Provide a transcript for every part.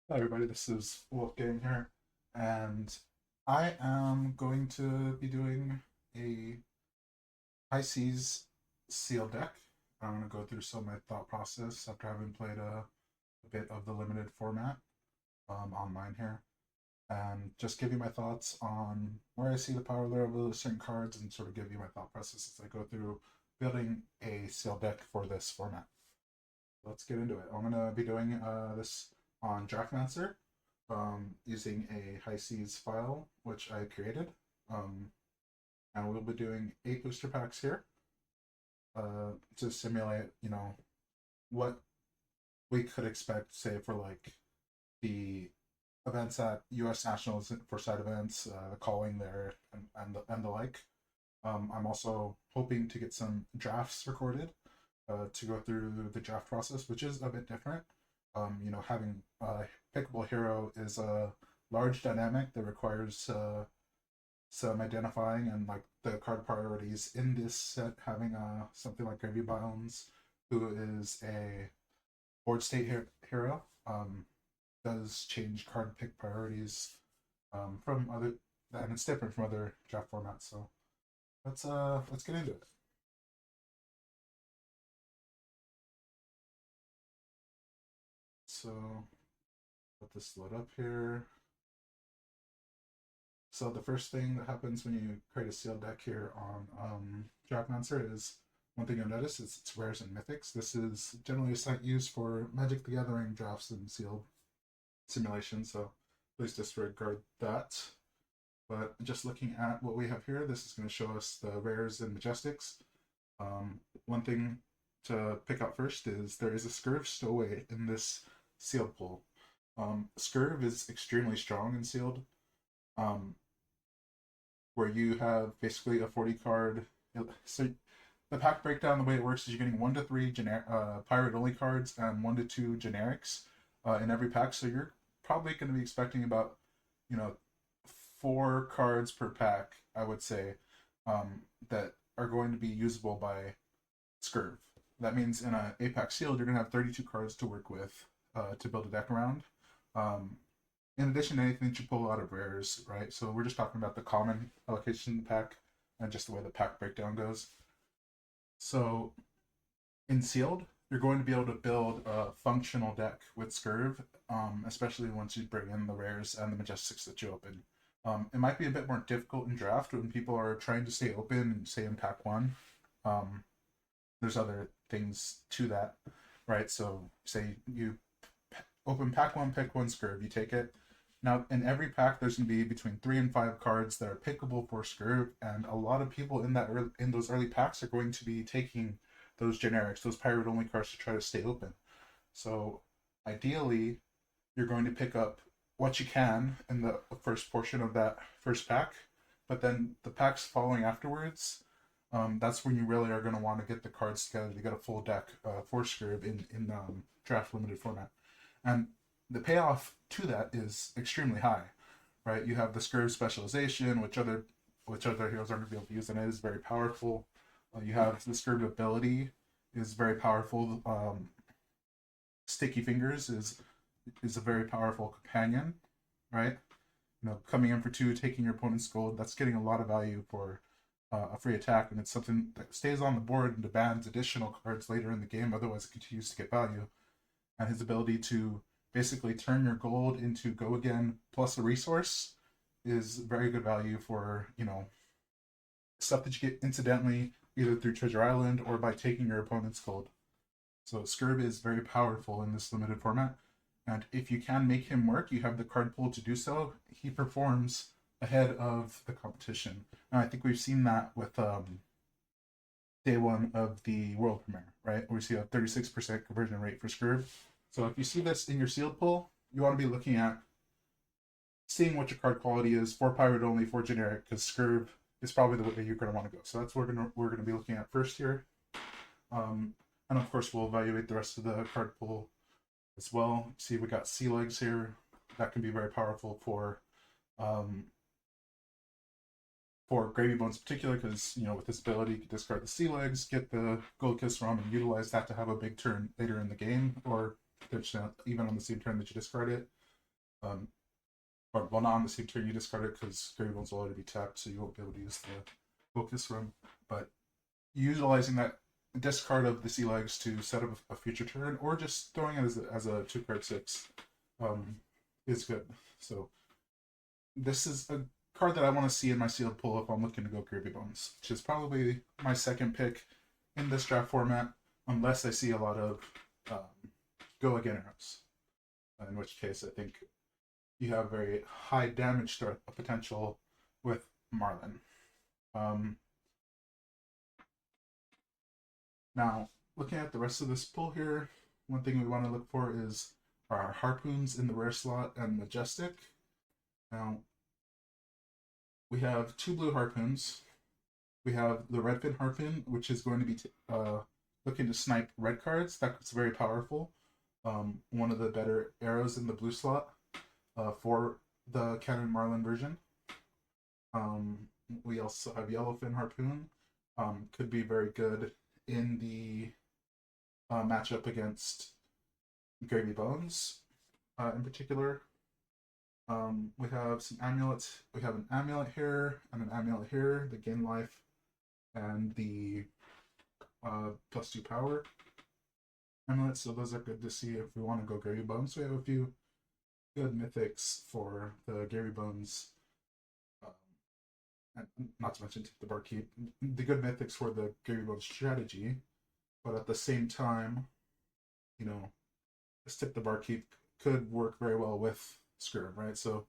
Hi everybody, this is Wolfgang here, and I am going to be doing a high seas seal deck. I'm going to go through some of my thought process after having played a bit of the limited format online here, and just give you my thoughts on where I see the power level of certain cards and sort of give you my thought process as I go through building a seal deck for this format. Let's get into it. I'm gonna be doing this on Draftmancer, using a high seas file which I created. Um, and we'll be doing 8 booster packs here to simulate, what we could expect, say, for like the events at U.S. Nationals for side events, the calling there, and the like. I'm also hoping to get some drafts recorded to go through the draft process, which is a bit different. Having a pickable hero is a large dynamic that requires some identifying and like the card priorities in this set. Having something like Gravy Bounds, who is a board state hero, does change card pick priorities from other, and it's different from other draft formats. So let's get into it. So let this load up here. So the first thing that happens when you create a sealed deck here on Draftmancer is one thing you'll notice is it's rares and mythics. This is generally a site used for Magic the Gathering drafts and sealed simulations, so please disregard that. But just looking at what we have here, this is going to show us the rares and majestics. One thing to pick out first is there is a Scurve stowaway in this sealed pool. Scurve is extremely strong in sealed. Um, where you have basically a 40 card. So the pack breakdown, the way it works is you're getting 1 to 3 pirate only cards and 1 to 2 generics in every pack. So you're probably going to be expecting about, you know, 4 cards per pack, I would say, that are going to be usable by Scurve. That means in a 8 pack sealed, you're going to have 32 cards to work with to build a deck around. Um, in addition to anything that you pull out of rares, right? So we're just talking about the common allocation pack and just the way the pack breakdown goes. So in sealed, you're going to be able to build a functional deck with Scurve, especially once you bring in the rares and the majestics that you open. It might be a bit more difficult in draft when people are trying to stay open, say in pack one. Um, there's other things to that, right? So say you open pack one, pick one Scurve, you take it. Now, in every pack, there's going to be between 3 and 5 cards that are pickable for Scurve, and a lot of people in those early packs are going to be taking those generics, those pirate only cards to try to stay open. So, ideally, you're going to pick up what you can in the first portion of that first pack, but then the packs following afterwards, that's when you really are going to want to get the cards together to get a full deck for Scurve in draft limited format. And the payoff to that is extremely high, right? You have the Scurve specialization, which other heroes aren't going to be able to use, and it is very powerful. You have the Scurve ability is very powerful. Sticky Fingers is a very powerful companion, right? Coming in for 2, taking your opponent's gold, that's getting a lot of value for a free attack, and it's something that stays on the board and demands additional cards later in the game. Otherwise, it continues to get value. And his ability to basically turn your gold into go again plus a resource is very good value for stuff that you get incidentally either through Treasure Island or by taking your opponent's gold. So Scurve is very powerful in this limited format, and if you can make him work, you have the card pool to do so. He performs ahead of the competition, and I think we've seen that with day one of the world premiere, right? We see a 36% conversion rate for Scurve. So if you see this in your sealed pool, you want to be looking at seeing what your card quality is for pirate only, for generic, because Scurve is probably the way you're going to want to go. So that's what we're gonna be looking at first here, um, and of course we'll evaluate the rest of the card pool as well. See, we got Sea Legs here. That can be very powerful um, for Gravy Bones in particular, because with this ability you can discard the Sea Legs, get the Gold Kiss ROM, and utilize that to have a big turn later in the game, or even on the same turn that you discard it. Um, but well, not on the same turn you discard it because Gravy Bones will already be tapped, so you won't be able to use the focus room. But utilizing that discard of the sea legs to set up a future turn, or just throwing it as a 2 card 6, um, is good. So this is a card that I want to see in my sealed pull if I'm looking to go Gravy Bones, which is probably my second pick in this draft format, unless I see a lot of go again arrows. In which case, I think you have very high damage threat potential with Marlin. Um, Now, looking at the rest of this pull here, one thing we want to look for is our Harpoons in the rare slot and Majestic. Now, we have 2 blue Harpoons. We have the Redfin Harpoon, which is going to be looking to snipe red cards. That's very powerful. One of the better arrows in the blue slot for the Cannon Marlin version. We also have Yellowfin Harpoon. Could be very good in the matchup against Gravy Bones in particular. We have some amulets. We have an amulet here and an amulet here, the gain life and the +2 power amulets. So those are good to see if we want to go Gravy Bones. We have a few good mythics for the Gravy Bones. And not to mention Tip the Barkeep. The good mythics for the Gravy Bones strategy, but at the same time, you know, this Tip the Barkeep could work very well with Scurve, right? So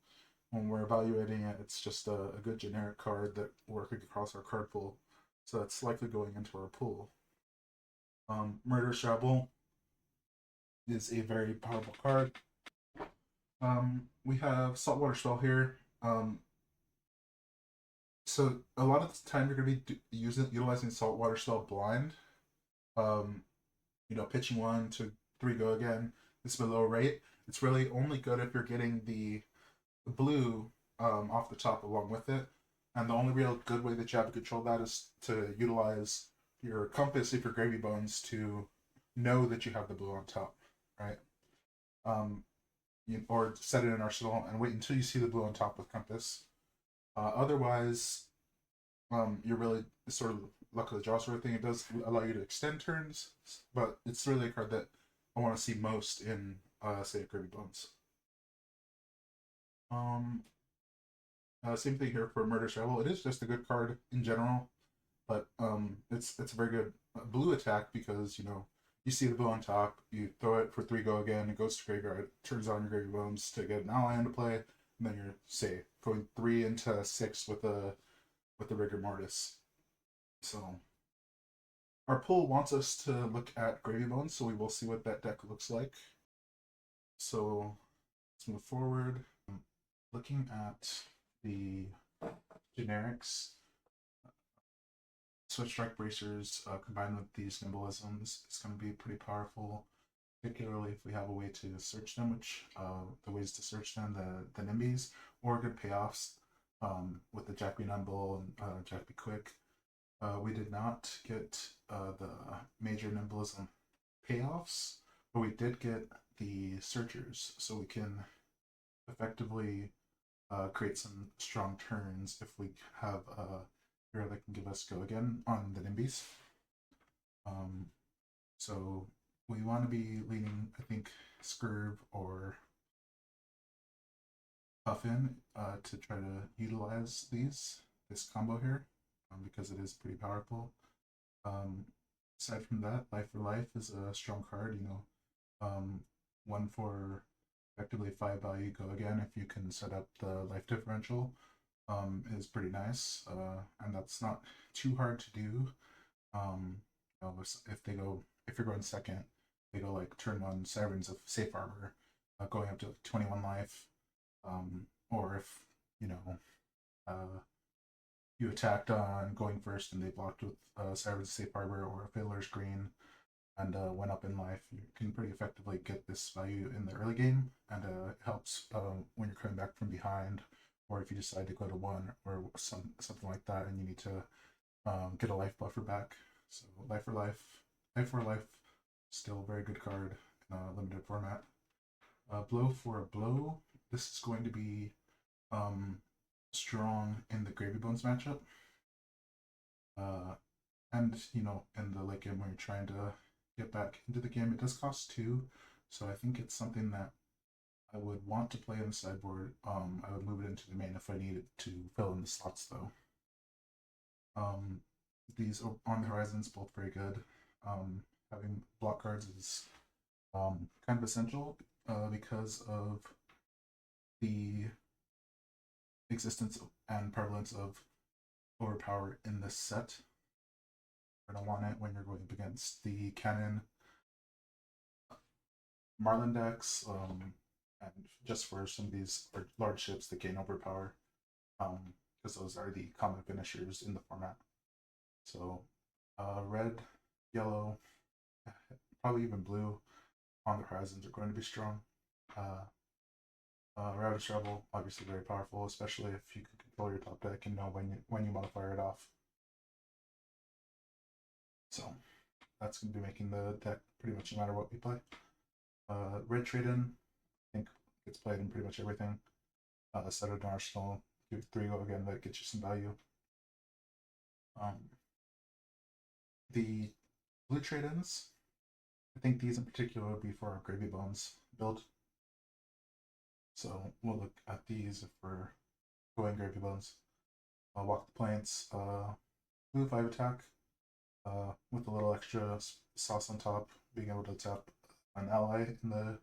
when we're evaluating it, it's just a good generic card that working across our card pool. So that's likely going into our pool. Murderous Rabble is a very powerful card. We have Saltwater Spell here. So a lot of the time you're going to be utilizing Saltwater Spell blind. Pitching 1 to 3 go again. It's below rate. It's really only good if you're getting the blue off the top along with it. And the only real good way that you have to control that is to utilize your compass if you're Gravy Bones to know that you have the blue on top, right? Or set it in Arsenal and wait until you see the blue on top with compass. Otherwise, you're really sort of luck of the draw sort of thing. It does allow you to extend turns, but it's really a card that I want to see most in, say, Gravy Bones. Same thing here for Murderous Rebel. It is just a good card in general, but it's a very good blue attack because you see the blue on top, you throw it for 3 go again, it goes to graveyard, turns on your Gravy Bones to get an ally into play, and then you're say going 3 into 6 with the rigor mortis. So our pool wants us to look at Gravy Bones, so we will see what that deck looks like. So let's move forward. Looking at the generics, Switch Strike Bracers combined with these Nimbleisms is going to be pretty powerful, particularly if we have a way to search them, which the ways to search them, the Nimbies, or good payoffs with the Jack B Nimble and Jack B Quick. We did not get the major Nimbleism payoffs, but we did get the Searchers, so we can effectively create some strong turns if we have a hero that can give us go again on the Nimbies. So we want to be leaning, I think, Scurve or Puffin to try to utilize this combo here because it is pretty powerful. Aside from that, Life for Life is a strong card. 1 for effectively 5 value go again if you can set up the life differential is pretty nice, and that's not too hard to do. If you're going second, they go like turn 1 Sirens of Safe Harbor, going up to 21 life, or if you attacked on going first and they blocked with Sirens of Safe Harbor or a Fiddler's Green and went up in life, you can pretty effectively get this value in the early game, and it helps when you're coming back from behind, or if you decide to go to 1 or something like that and you need to get a life buffer back. So Life for Life, still a very good card in a limited format. Blow for a Blow. this is going to be strong in the Gravy Bones matchup. And in the late game when you're trying to get back into the game, it does cost 2, so I think it's something that I would want to play in the sideboard. I would move it into the main if I needed to fill in the slots though. These on the horizons both very good. Having block cards is kind of essential because of the existence and prevalence of overpower in this set. You're going to want it when you're going up against the cannon Marlin decks, and just for some of these large ships that gain overpower, because those are the common finishers in the format. So red, yellow, probably even blue on the horizons are going to be strong. Ravish Rebel, obviously very powerful, especially if you can control your top deck and know when you want to fire it off. So that's going to be making the deck pretty much no matter what we play. Red Trade-In, I think gets played in pretty much everything. Set it in Arsenal, give 3 go again, that gets you some value. The blue trade-ins, I think these in particular would be for our Gravy Bones build. So we'll look at these if we're going Gravy Bones. Walk the Plains, blue 5 attack, with a little extra sauce on top, being able to tap an ally in the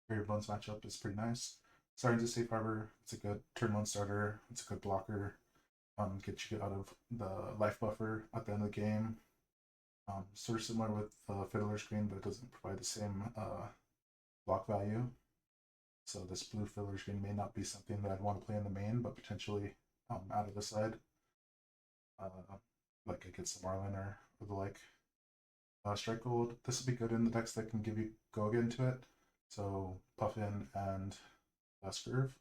Gravy Bones matchup is pretty nice. Starting to Safe Harbor, it's a good turn 1 starter, it's a good blocker, get you out of the life buffer at the end of the game. Sort of similar with Fiddler's Green, but it doesn't provide the same block value. So this blue Fiddler's Green may not be something that I'd want to play in the main, but potentially out of the side, like against the Marlin or the like. Strike Gold, this would be good in the decks that can give you go again to it. So Puffin and Scurve.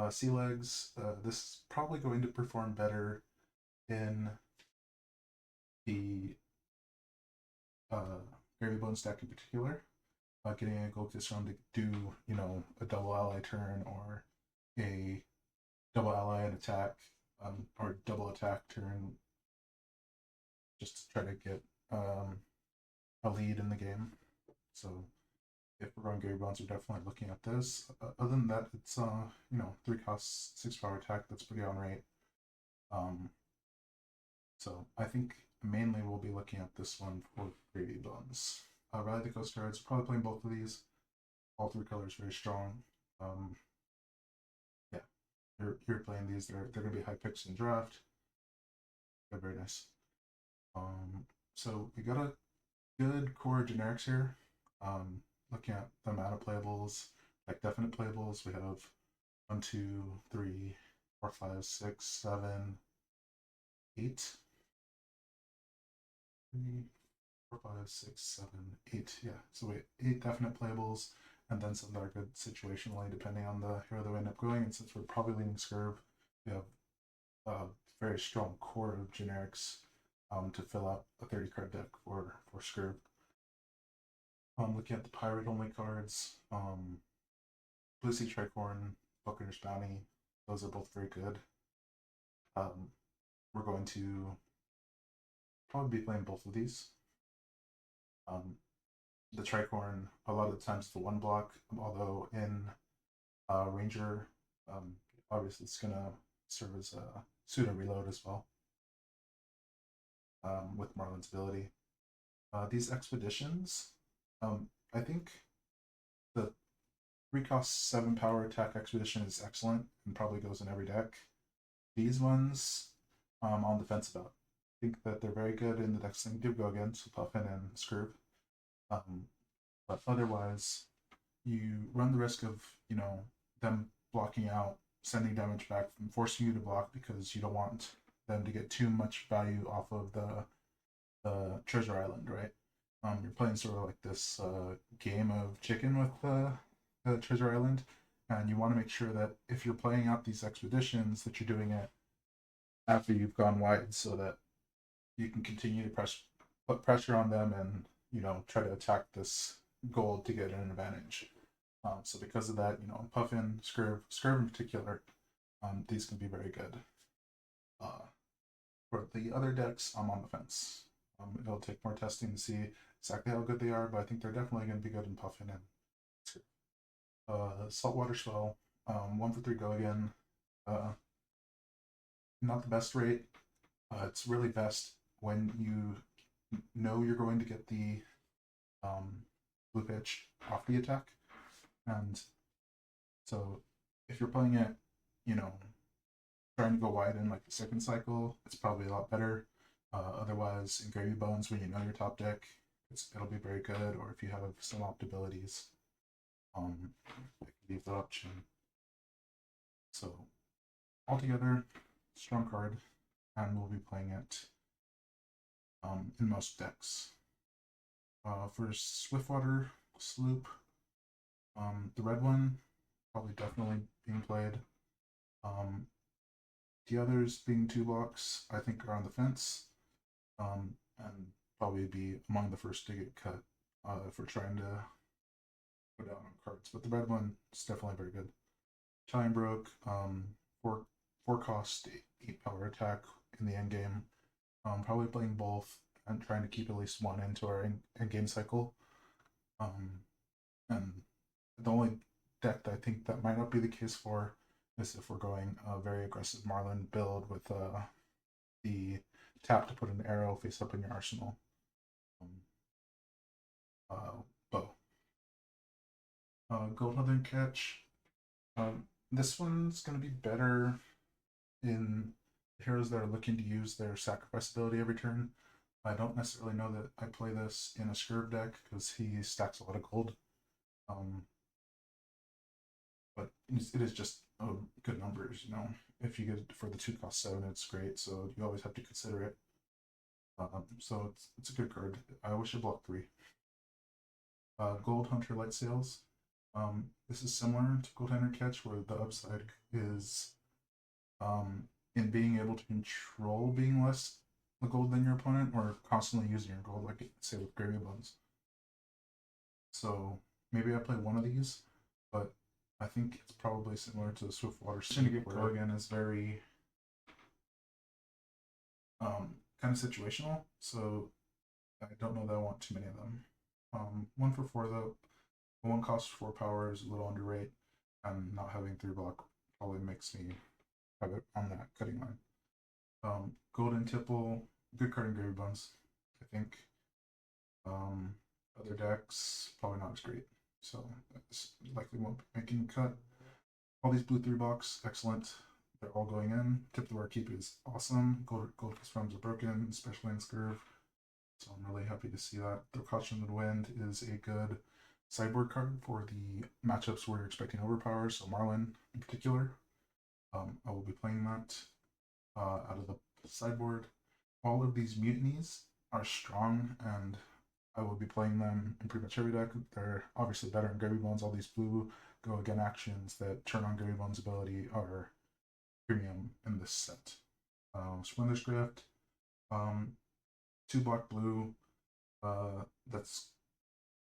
Sea Legs, this is probably going to perform better in the Gravy Bones deck in particular. Getting a Gold Kiss Run to do, a double ally turn or a double ally and attack, or double attack turn, just to try to get a lead in the game. So if we're going Gravy Bones, we're definitely looking at this. Other than that, it's 3 costs, 6 power attack. That's pretty on rate. So I think mainly we'll be looking at this one for Gravy Bones. Rally the Coast Guards, probably playing both of these. All 3 colors very strong. Yeah, you're playing these. They're going to be high picks in draft. They're very nice. So we got a good core generics here. Looking at the amount of playables, like definite playables, we have 1, 2, 3, 4, 5, 6, 7, 8. 3, 4, 5, 6, 7, 8. Yeah, so we 8 definite playables, and then some that are good situationally depending on the hero that we end up going. And since we're probably leaning Scurve, we have a very strong core of generics to fill out a 30 card deck for Scurve. Looking at the pirate only cards, Blue Sea Tricorn, Buccaneer's Bounty, those are both very good. We're going to probably be playing both of these. The Tricorn, a lot of the times the 1 block, although in Ranger, obviously it's gonna serve as a pseudo reload as well, with Marlin's ability. These expeditions, I think the 3 cost 7 power attack expedition is excellent and probably goes in every deck. These ones, on the fence about. I think that they're very good in the decks that do go against Puffin and Scurve. But otherwise, you run the risk of, them blocking out, sending damage back, and forcing you to block because you don't want them to get too much value off of the treasure island, right? You're playing sort of like this game of chicken with the treasure island, and you want to make sure that if you're playing out these expeditions, that you're doing it after you've gone wide, so that you can continue to put pressure on them and try to attack this gold to get an advantage. So because of that, Puffin, Scurve in particular, these can be very good. Uh, for the other decks, I'm on the fence. It'll take more testing to see exactly how good they are, but I think they're definitely going to be good in Puffin and Scurve. Saltwater Swell, 1 for 3 go again. Uh, Not the best rate. It's really best when you know you're going to get the blue pitch off the attack. And so if you're playing it, you know, trying to go wide in like the second cycle, it's probably a lot better. Otherwise, in Gravy Bones, when you know your top deck, it'll be very good. Or if you have some opt abilities, it can be the option. So altogether, strong card, and we'll be playing it in most decks. For Swiftwater Sloop, the red one probably definitely being played. The others being 2 blocks, I think, are on the fence, and probably be among the first to get cut if we're trying to go down on cards. But the red one is definitely very good. Time Broke, 4 cost, 8 power attack in the end game. Probably playing both and trying to keep at least one into our end game cycle. And the only deck that I think that might not be the case for is if we're going a very aggressive Marlin build with the tap to put an arrow face up in your arsenal. Bow. Gold Hunter Catch. This one's going to be better in heroes that are looking to use their sacrifice ability every turn. I don't necessarily know that I play this in a Scurve deck because he stacks a lot of gold. But it is just good numbers, If you get it for the 2 cost 7, it's great, so you always have to consider it. So it's a good card. I wish it blocked 3. Gold Hunter Light Sails. This is similar to Gold Hunter Catch, where the upside is in being able to control being less the gold than your opponent, or constantly using your gold, like say with Gravy Bones. So maybe I play one of these, but I think it's probably similar to the Swiftwater Syndicate, where again is very kind of situational. So I don't know that I want too many of them. 1 for 4 though. One costs 4 power is a little underrated, and not having 3 block probably makes me have it on that cutting line. Golden Tipple, good card in Gravy Bones, I think. Other decks, probably not as great. So this likely won't be making a cut. All these blue 3 blocks, excellent. They're all going in. Tip the Barkeep is awesome. Gold Farms are broken, especially in Scurve. So I'm really happy to see that. The Caution of the Wind is a good sideboard card for the matchups where you're expecting overpower, so Marlin in particular. I will be playing that out of the sideboard. All of these mutinies are strong, and I will be playing them in pretty much every deck. They're obviously better in Gravy Bones. All these blue go again actions that turn on Gravy Bones' ability are premium in this set. Swindler's Grift, 2 block blue. That's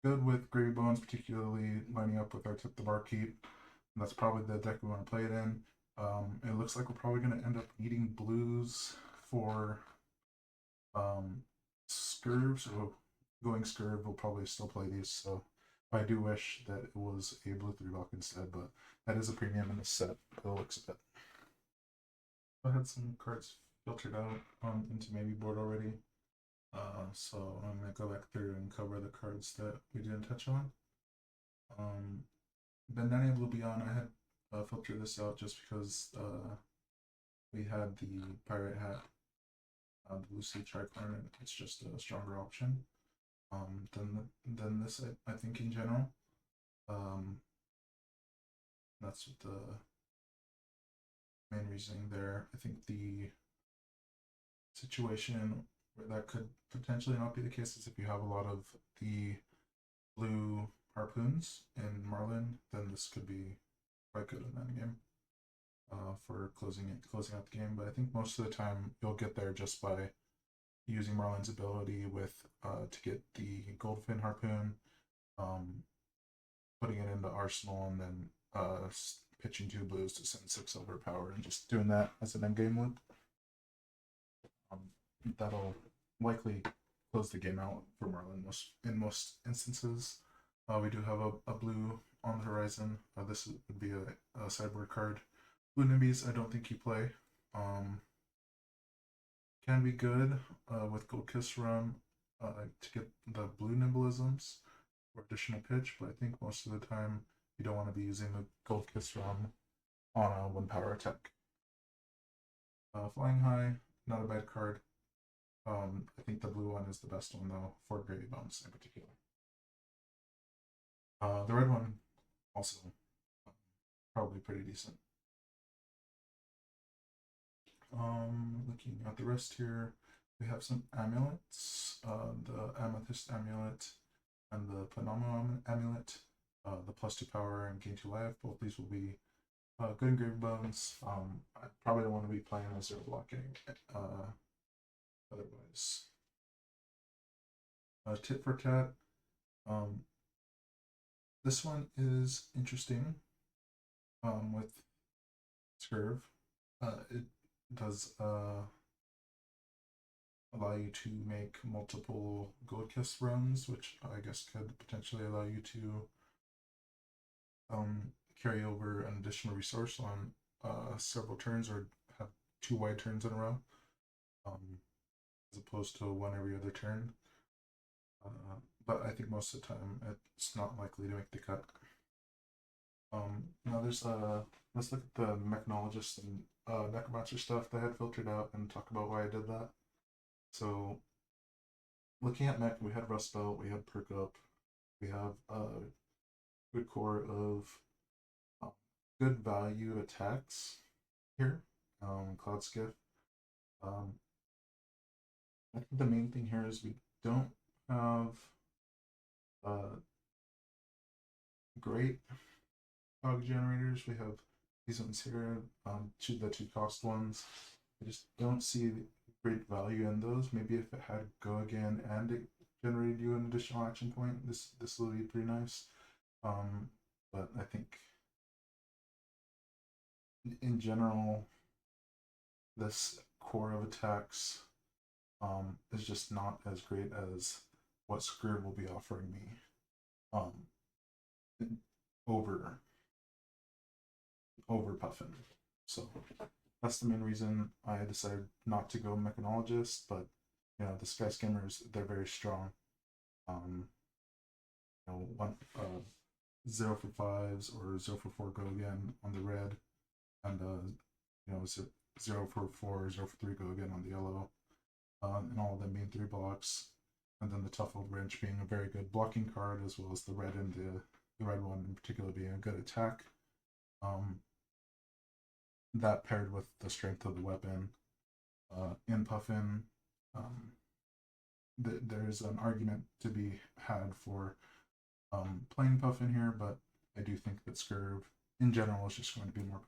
good with Gravy Bones, particularly lining up with our Tip the Barkeep. That's probably the deck we want to play it in. It looks like we're probably going to end up needing blues for Scurve, so going Scurve, we'll probably still play these. So I do wish that it was a blue 3 block instead, but that is a premium in this set by the looks of it. I had some cards filtered out into maybe board already. So I'm going to go back through and cover the cards that we didn't touch on. Bandania Blue Beyond, I had filtered this out just because we had the Pirate Hat, the Blue Sea Tricorn, and it's just a stronger option than this, I think, in general. That's what the main reasoning there. I think the situation where that could potentially not be the case is if you have a lot of the blue harpoons in Marlin, then this could be quite good in that game for closing out the game. But I think most of the time you'll get there just by using Marlin's ability with to get the Goldfin harpoon, putting it into Arsenal and then pitching 2 blues to send 6 overpower and just doing that as an endgame loop. Um, that'll likely close the game out for Marlin in most instances. We do have a blue on the horizon. This would be a sideboard card. Blue Nimbies, I don't think you play. Can be good with Gold Kiss Rum to get the blue Nimblisms or additional pitch, but I think most of the time you don't want to be using the Gold Kiss Rum on a 1 power attack. Flying High, not a bad card. I think the blue one is the best one though, for Gravy Bones in particular. The red one also probably pretty decent. Looking at the rest here, we have some amulets. The Amethyst Amulet and the Panama Amulet. The +2 power and gain 2 life. Both these will be good in Gravy Bones. I probably don't want to be playing as zero blocking otherwise. Tit for tat. This one is interesting with Scurve. It does allow you to make multiple Gold Kiss runs, which I guess could potentially allow you to carry over an additional resource on several turns or have 2 wide turns in a row, as opposed to 1 every other turn. But I think most of the time it's not likely to make the cut. Now there's let's look at the mechanologist and necromancer stuff that I had filtered out and talk about why I did that. So looking at mech, we had Rust Belt, we had Perk Up, we have a good core of good value attacks here. Cloud Skiff. I think the main thing here is we don't have great cog generators. We have these ones here, the 2 cost ones. I just don't see great value in those. Maybe if it had Go Again and it generated you an additional action point, this will be pretty nice. But I think in general, this core of attacks is just not as great as what Scurve will be offering me over Puffin. So that's the main reason I decided not to go Mechanologist, but you know, the Sky Skimmers, they're very strong. You know, 0 for 5s or 0 for 4 Go Again on the red, and you know, 0 for 4, 0 for 3 Go Again on the yellow, and all of the main 3 blocks, and then the Tough Old Wrench being a very good blocking card, as well as the red and the red one in particular being a good attack. That paired with the strength of the weapon in Puffin, there's an argument to be had for playing Puffin here, but I do think that Scurve in general is just going to be more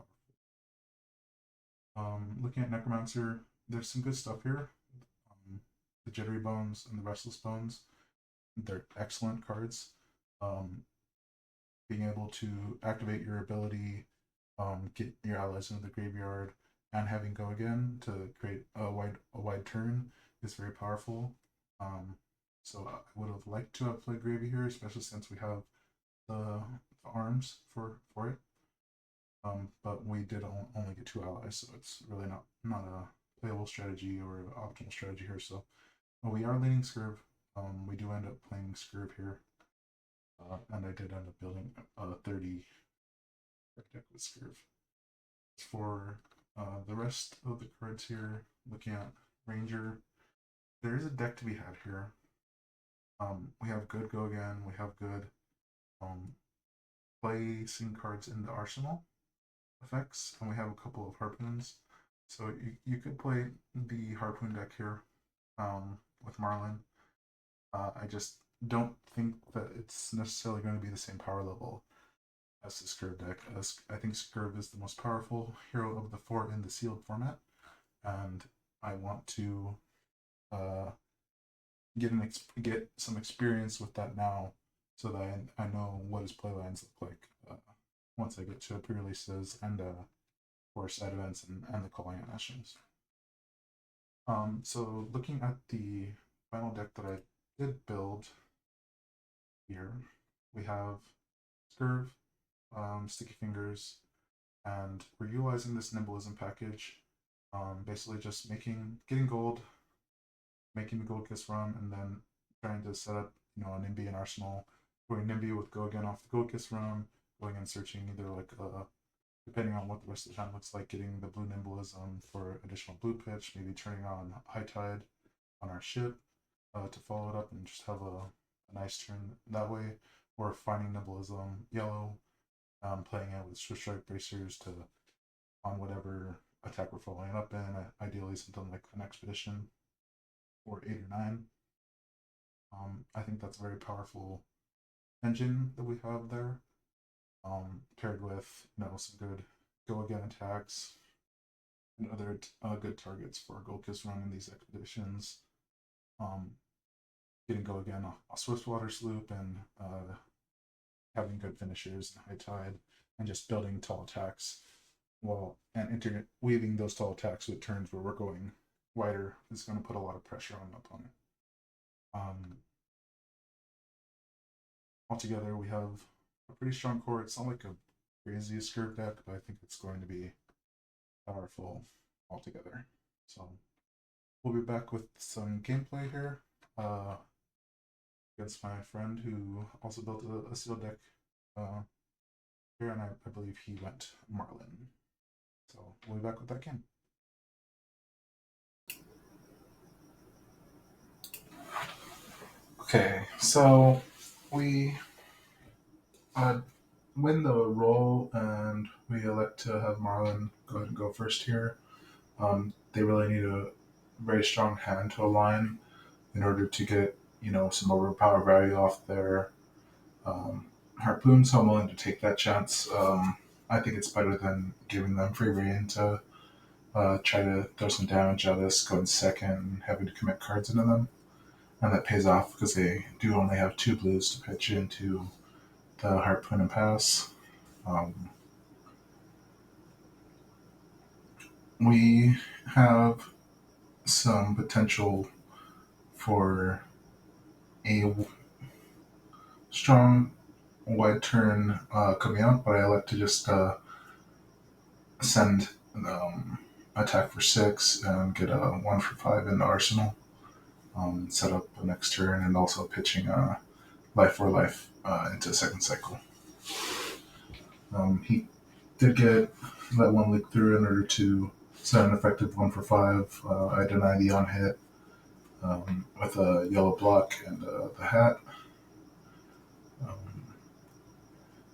powerful. Looking at Necromancer, there's some good stuff here. The Jittery Bones and the Restless Bones, they're excellent cards. Being able to activate your ability, get your allies into the graveyard, and having Go Again to create a wide turn is very powerful. So I would have liked to have played Gravy here, especially since we have the arms for it. But we did only get 2 allies, so it's really not a playable strategy or an optimal strategy here. So we are leaning Scurve. We do end up playing Scurve here, and I did end up building a 30 deck with Scurve. For the rest of the cards here, looking at Ranger, there is a deck to be had here. We have good Go Again, we have good placing cards in the arsenal effects, and we have a couple of Harpoons. So you could play the Harpoon deck here with Marlin. I just don't think that it's necessarily going to be the same power level as the Scurve deck. I think Scurve is the most powerful hero of the 4 in the sealed format, and I want to get some experience with that now, so that I know what his playlines look like once I get to pre-releases and for side events and the calling at nationals. So looking at the final deck that I did build here, we have Scurve, Sticky Fingers, and we're utilizing this Nimblism package, basically just getting gold, making the gold kiss run, and then trying to set up, a Nimby and Arsenal, going Nimby with go again off the gold kiss run, going and searching either like depending on what the rest of the time looks like, getting the blue Nimblism for additional blue pitch, maybe turning on High Tide on our ship to follow it up and just have a nice turn that way, or finding Nimblism yellow, playing it with Swift Strike Bracers to on whatever attack we're following up in, ideally something like an Expedition or 8 or 9. I think that's a very powerful engine that we have there, paired with some good go again attacks and other good targets for Gold Kiss run in these expeditions. Getting go again a Swift Water Sloop and having good finishers and High Tide and just building tall attacks and weaving those tall attacks with turns where we're going wider is going to put a lot of pressure on the opponent. Altogether, we have a pretty strong core. It's not like a crazy Scurve deck, but I think it's going to be powerful altogether. So we'll be back with some gameplay here against my friend who also built a sealed deck here, and I believe he went Marlin. So we'll be back with that game. Okay, so we win the roll, and we elect to have Marlin go ahead and go first here. They really need a very strong hand to align in order to get some overpower value off their harpoon. So I'm willing to take that chance. I think it's better than giving them free reign to try to throw some damage at us, going second, and having to commit cards into them. And that pays off because they do only have 2 blues to pitch into the harpoon and pass. We have some potential for a strong wide turn coming out, but I like to just send attack for 6 and get a 1 for 5 in the arsenal. Set up the next turn, and also pitching life for life into second cycle. He did get that 1 leak through in order to set an effective 1 for 5. I deny the on hit with a yellow block and the hat.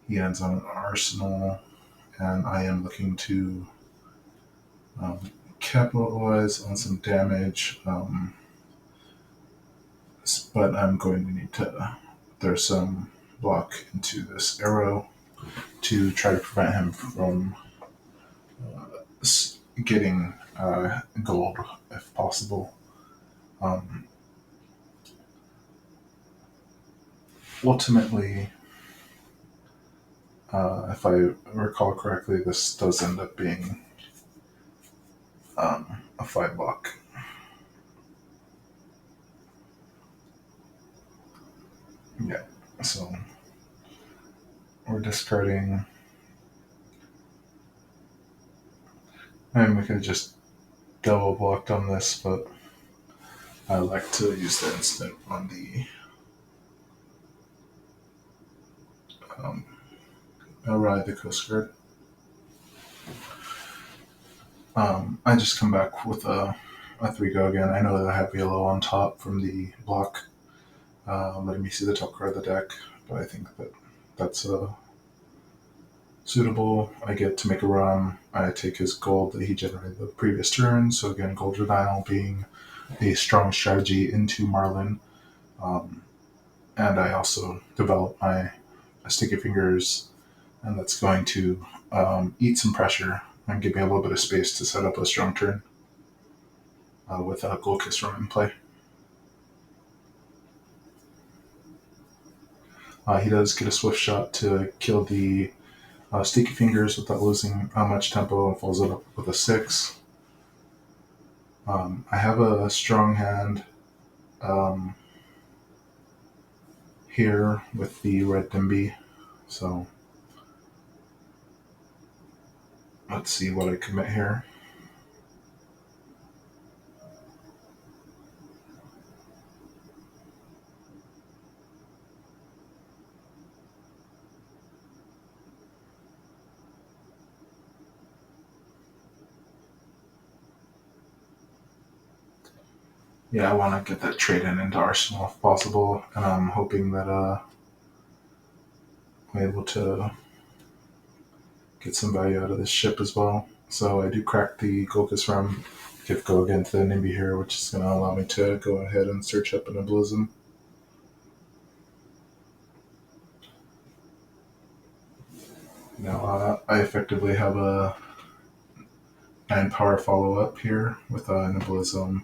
He ends on an arsenal, and I am looking to capitalize on some damage, but I'm going to need to throw some block into this arrow to try to prevent him from getting gold if possible. Ultimately, if I recall correctly, this does end up being a 5 block. Yeah, so we're discarding. I mean, we could have just double blocked on this, but I like to use the instant on the I'll ride the Coast Guard. I just come back with a 3 go again. I know that I have yellow on top from the block, letting me see the top card of the deck, but I think that's suitable. I get to make a run. I take his gold that he generated the previous turn, so again, gold denial being a strong strategy into Marlin. And I also develop my Sticky Fingers, and that's going to eat some pressure and give me a little bit of space to set up a strong turn with a Gold Kiss run in play. He does get a swift shot to kill the Sticky Fingers without losing much tempo and follows it up with a 6. I have a strong hand um, here with the red Dimby, so let's see what I commit here. Yeah, I want to get that trade in into Arsenal if possible, and I'm hoping that I'm able to get some value out of this ship as well. So I do crack the Golkus Rum, give go again to the Nimby here, which is going to allow me to go ahead and search up an Embolism. Now I effectively have a 9 power follow up here with an Embolism,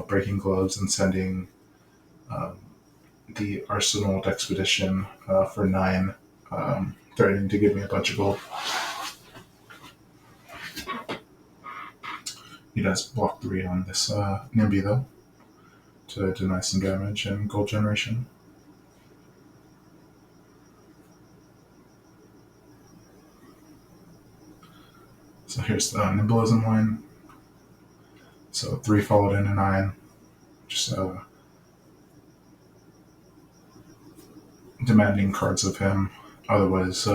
breaking gloves, and sending um, the Arsenal Expedition for 9, threatening to give me a bunch of gold. He does block 3 on this Nimby though, to deny some damage and gold generation. So here's the Nimbylism line. So 3 followed into 9. Just demanding cards of him, otherwise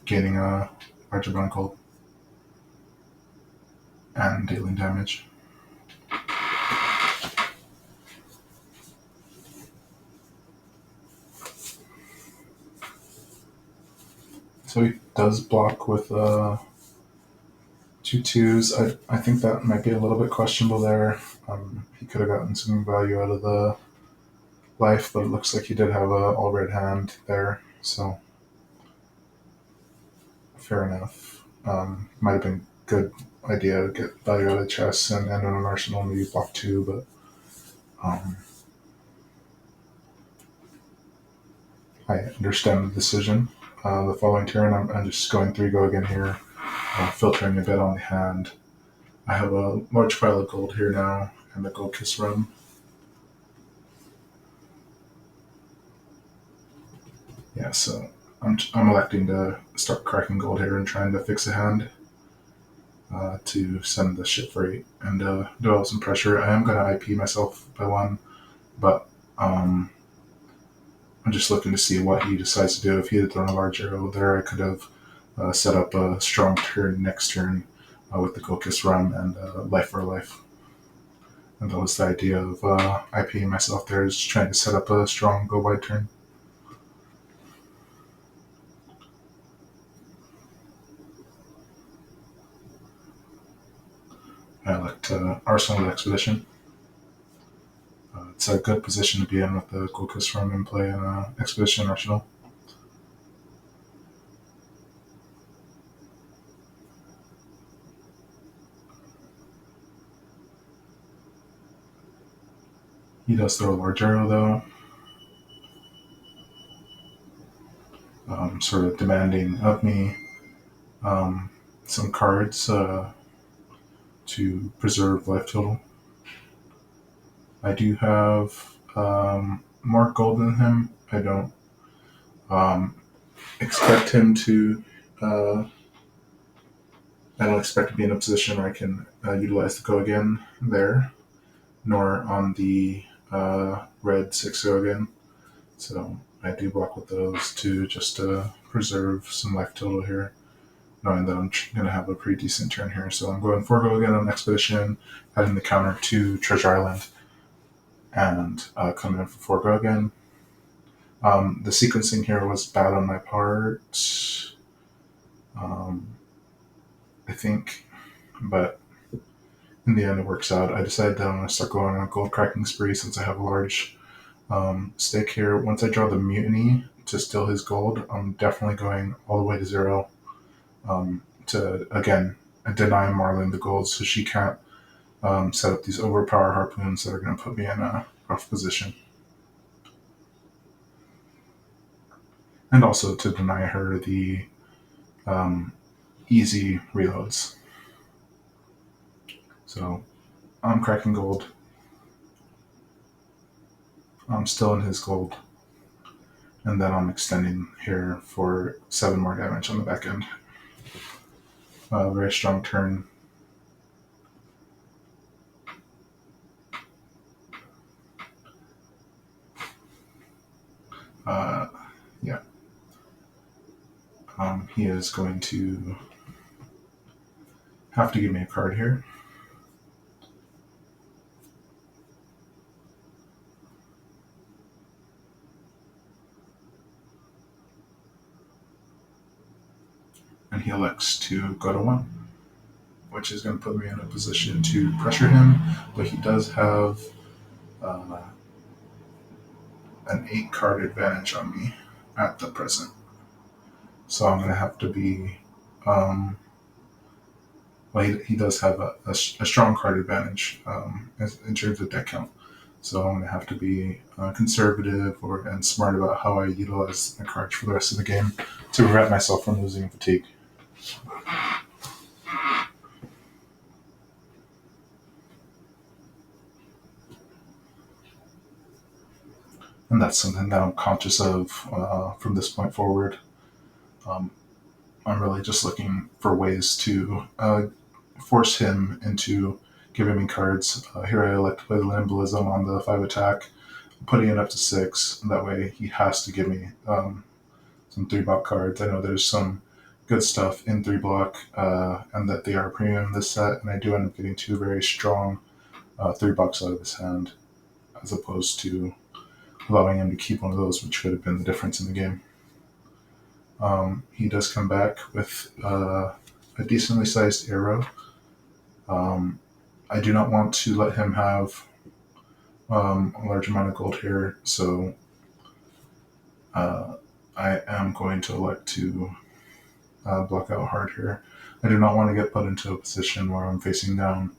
gaining a larger amount of gold and dealing damage. So he does block with 2 2s. I think that might be a little bit questionable there. He could have gotten some value out of the life, but it looks like he did have a all red hand there, so fair enough. Might have been good idea to get value out of the chest and end on an Arsenal, maybe block 2, but I understand the decision. The following turn, I'm just going 3 go again here, filtering a bit on the hand. I have a large pile of gold here now, and the Gold Kiss Rum. Yeah, so I'm electing to start cracking gold here and trying to fix a hand to send the ship for 8 and develop some pressure. I am going to IP myself by 1, but I'm just looking to see what he decides to do. If he had thrown a large arrow there, I could have set up a strong turn next turn with the Gold Kiss Rum and life for life. And that was the idea of IPing myself there, is trying to set up a strong go wide turn. I elect Arsenal Expedition. It's a good position to be in with the Gold Kiss Rum in play in Expedition Arsenal. He does throw a large arrow though, sort of demanding of me some cards to preserve life total. I do have more gold than him. I don't expect him to. I don't expect to be in a position where I can utilize the go again there, nor on the red 6-0 again. So I do block with those 2 just to preserve some life total here, knowing that I'm going to have a pretty decent turn here. So I'm going 4 go again on Expedition, adding the counter to Treasure Island, and coming in for 4 go again. The sequencing here was bad on my part, I think, but in the end it works out. I decided that I'm going to start going on a gold cracking spree since I have a large stake here. Once I draw the Mutiny to steal his gold, I'm definitely going all the way to 0 to, again, deny Marlin the gold so she can't set up these overpower harpoons that are going to put me in a rough position. and also to deny her the um, easy reloads. So I'm cracking gold. I'm still in his gold. And then I'm extending here for 7 more damage on the back end. Very strong turn. Uh, yeah. He is going to have to give me a card here. And he elects to go to 1, which is going to put me in a position to pressure him. But he does have uh, an 8 card advantage on me at the present. So I'm going to have to be. Well, he does have a strong card advantage in terms of deck count. So I'm going to have to be conservative and smart about how I utilize the cards for the rest of the game to prevent myself from losing fatigue. And that's something that I'm conscious of from this point forward. I'm really just looking for ways to force him into giving me cards. Here I elect to play the Limbalism on the 5 attack, putting it up to 6. That way he has to give me some 3-block cards. I know there's some good stuff in 3-block, and that they are premium in this set, and I do end up getting 2 very strong 3-blocks out of his hand, as opposed to allowing him to keep one of those, which could have been the difference in the game. He does come back with a decently sized arrow. I do not want to let him have a large amount of gold here, so I am going to elect to block out hard here. I do not want to get put into a position where I'm facing down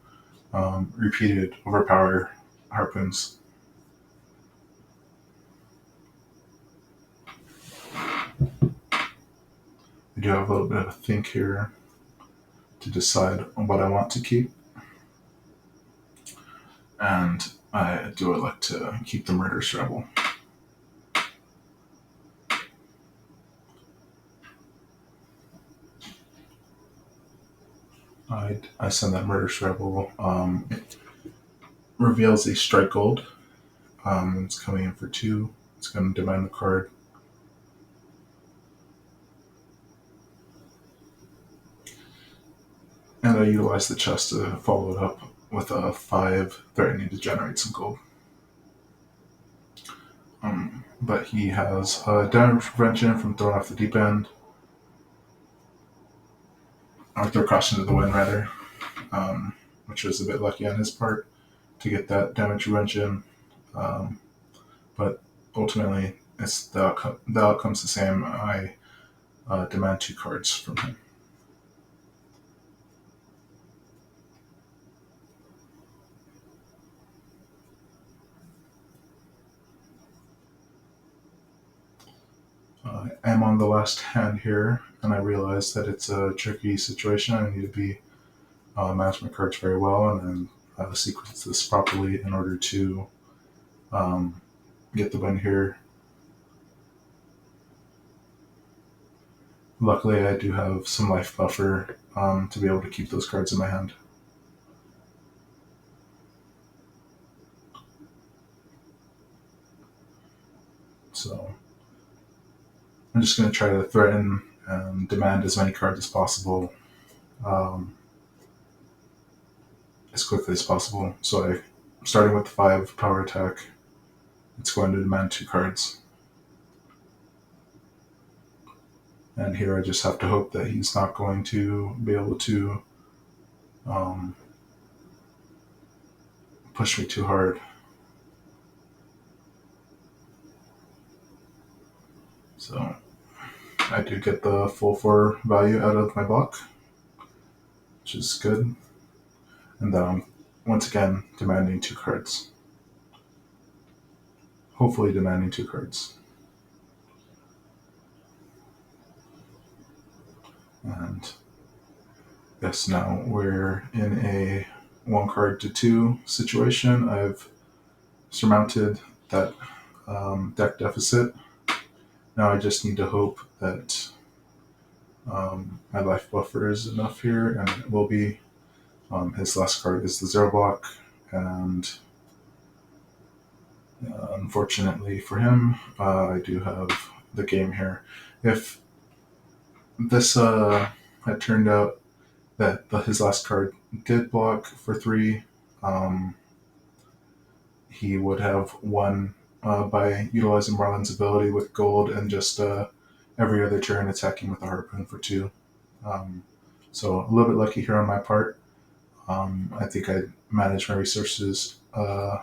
repeated overpower harpoons. I do have a little bit of a think here to decide on what I want to keep. And I do elect to keep the Murderous Rebel. I send that Murderous Rebel. It reveals a strike gold. It's coming in for 2. It's going to demand the card. And I utilize the chest to follow it up with a 5, threatening to generate some gold. But he has damage prevention from throwing off the deep end. Or throw caution to the wind, rather. Which was a bit lucky on his part to get that damage prevention. But ultimately, it's the outcome's the same. I demand 2 cards from him. I am on the last hand here, and I realize that it's a tricky situation. I need to be manage my cards very well and then sequence this properly in order to get the win here. Luckily, I do have some life buffer to be able to keep those cards in my hand. So I'm just going to try to threaten and demand as many cards as possible as quickly as possible. So I'm starting with the 5 power attack. It's going to demand 2 cards. And here I just have to hope that he's not going to be able to push me too hard. So I do get the full 4 value out of my block, which is good. And then I'm once again demanding 2 cards. Hopefully demanding 2 cards. And yes, now we're in a 1 card to 2 situation. I've surmounted that deck deficit. Now I just need to hope that my life buffer is enough here, and it will be. His last card is the 0 block, and unfortunately for him, I do have the game here. If this had turned out that his last card did block for 3, um, he would have won by utilizing Marlon's ability with gold and just every other turn attacking with a harpoon for 2. Um, so a little bit lucky here on my part. I think I managed my resources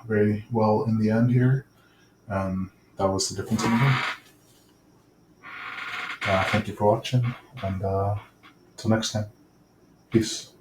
very well in the end here. That was the difference in the game. Thank you for watching, and until next time, peace.